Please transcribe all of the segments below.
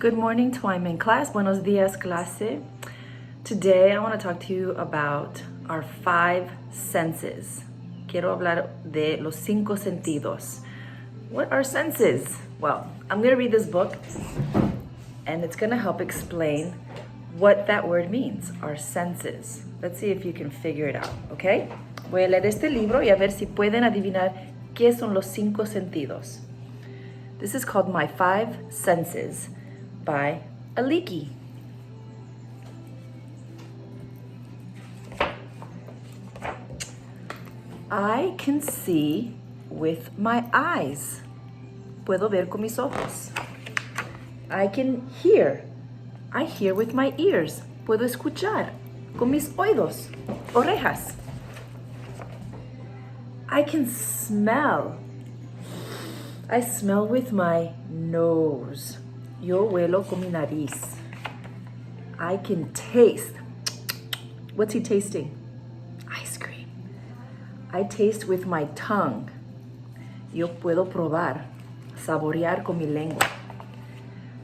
Good morning, Twyman class. Buenos dias, clase. Today, I want to talk to you about our 5 senses. Quiero hablar de los 5 sentidos. What are senses? Well, I'm going to read this book, and it's going to help explain what that word means, our senses. Let's see if you can figure it out, okay? Voy a leer este libro y a ver si pueden adivinar qué son los 5 sentidos. This is called My 5 Senses by Aliki. I can see with my eyes. Puedo ver con mis ojos. I can hear. I hear with my ears. Puedo escuchar con mis oídos, orejas. I can smell. I smell with my nose. Yo huelo con mi nariz. I can taste. What's he tasting? Ice cream. I taste with my tongue. Yo puedo probar, saborear con mi lengua.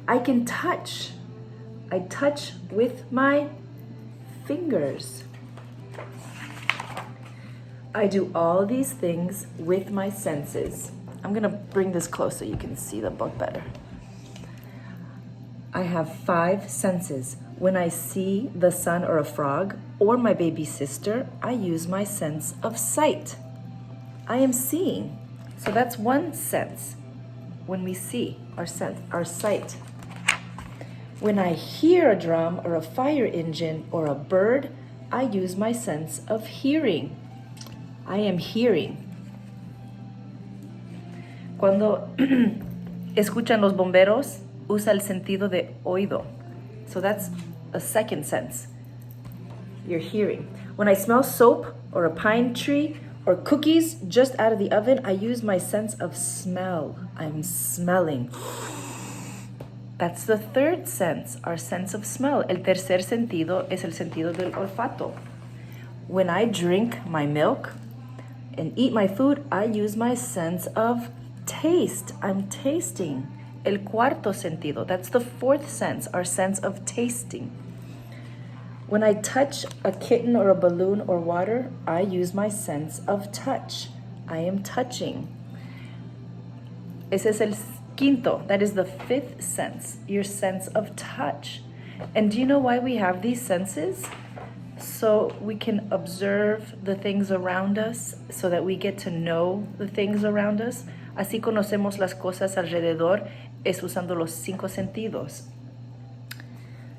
I can touch. I touch with my fingers. I do all these things with my senses. I'm gonna bring this close so you can see the book better. I have 5 senses. When I see the sun or a frog or my baby sister, I use my sense of sight. I am seeing. So that's one sense. When we see, our sense, our sight. When I hear a drum or a fire engine or a bird, I use my sense of hearing. I am hearing. Cuando escuchan los bomberos, usa el sentido de oído. So that's a second sense. You're hearing. When I smell soap or a pine tree or cookies just out of the oven, I use my sense of smell. I'm smelling. That's the third sense, our sense of smell. El tercer sentido es el sentido del olfato. When I drink my milk and eat my food, I use my sense of taste. I'm tasting. El cuarto sentido, that's the fourth sense, our sense of tasting. When I touch a kitten or a balloon or water, I use my sense of touch. I am touching. Ese es el quinto, that is the 5th sense, your sense of touch. And do you know why we have these senses? So we can observe the things around us, so that we get to know the things around us. Así conocemos las cosas alrededor, es usando los 5 sentidos.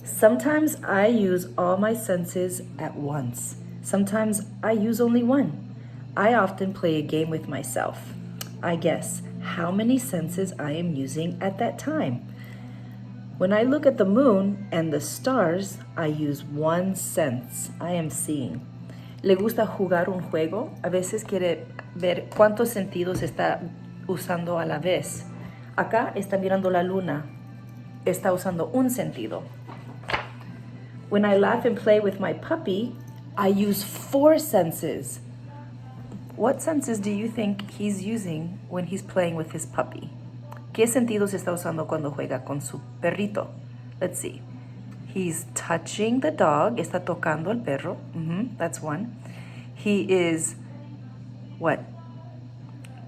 Sometimes I use all my senses at once. Sometimes I use only one. I often play a game with myself. I guess how many senses I am using at that time. When I look at the moon and the stars, I use one sense. I am seeing. Le gusta jugar un juego. A veces quiere ver cuántos sentidos está usando a la vez. Acá está mirando la luna. Está usando un sentido. When I laugh and play with my puppy, I use 4 senses. What senses do you think he's using when he's playing with his puppy? ¿Qué sentidos está usando cuando juega con su perrito? Let's see. He's touching the dog. Está tocando el perro. That's one. He is, what?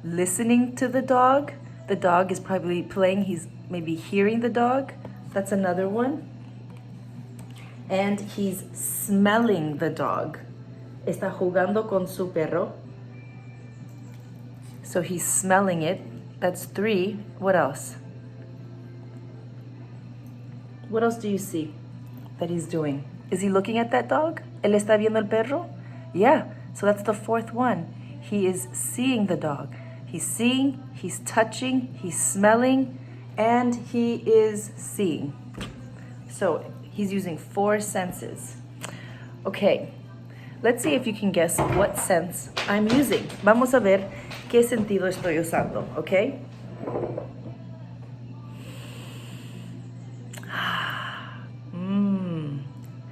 Listening to the dog. The dog is probably playing. He's maybe hearing the dog. That's another one. And he's smelling the dog. Está jugando con su perro. So he's smelling it. That's 3. What else? What else do you see that he's doing? Is he looking at that dog? ¿Él está viendo el perro? Yeah. So that's the 4th one. He is seeing the dog. He's seeing, he's touching, he's smelling, and he is seeing. So he's using 4 senses. Okay, let's see if you can guess what sense I'm using. Vamos a ver qué sentido estoy usando, okay?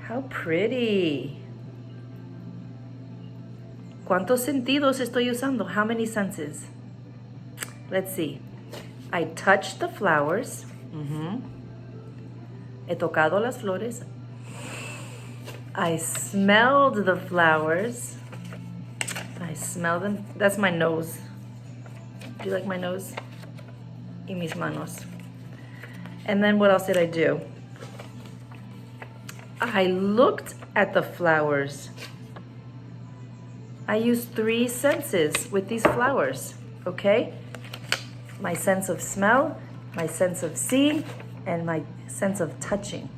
How pretty. ¿Cuántos sentidos estoy usando? How many senses? Let's see. I touch the flowers. He tocado las flores. I smelled the flowers. I smell them. That's my nose. Do you like my nose? Y mis manos. And then what else did I do? I looked at the flowers. I used 3 senses with these flowers, okay? My sense of smell, my sense of seeing, and my sense of touching.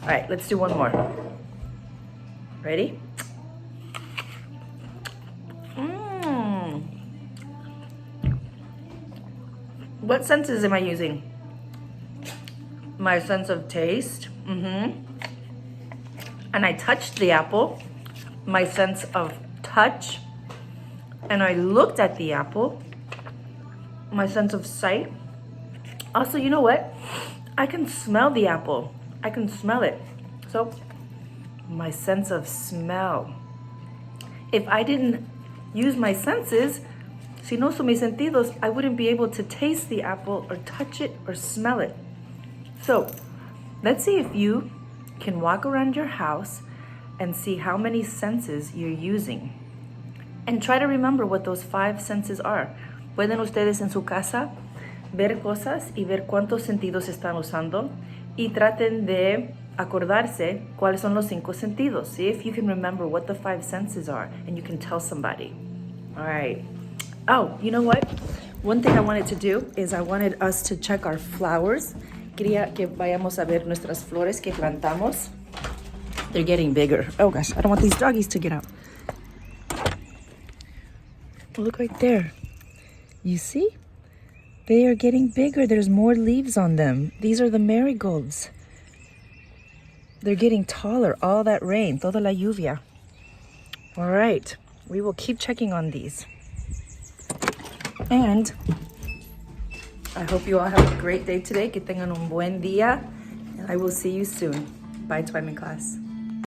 All right, let's do one more. Ready? What senses am I using? My sense of taste. And I touched the apple. My sense of touch. And I looked at the apple. My sense of sight. Also, you know what? I can smell the apple. I can smell it. So, my sense of smell. If I didn't use my senses, si no uso mis sentidos, I wouldn't be able to taste the apple or touch it or smell it. So, let's see if you can walk around your house and see how many senses you're using. And try to remember what those 5 senses are. Pueden ustedes en su casa ver cosas y ver cuántos sentidos están usando y traten de acordarse cuáles son los 5 sentidos. See if you can remember what the 5 senses are and you can tell somebody. All right. Oh, you know what? One thing I wanted to do is I wanted us to check our flowers. Quería que vayamos a ver nuestras flores que plantamos. They're getting bigger. Oh gosh, I don't want these doggies to get out. Look right there. You see? They are getting bigger. There's more leaves on them. These are the marigolds. They're getting taller. All that rain, toda la lluvia. All right, we will keep checking on these. And I hope you all have a great day today. Que tengan un buen día. And I will see you soon. Bye, Twiming class.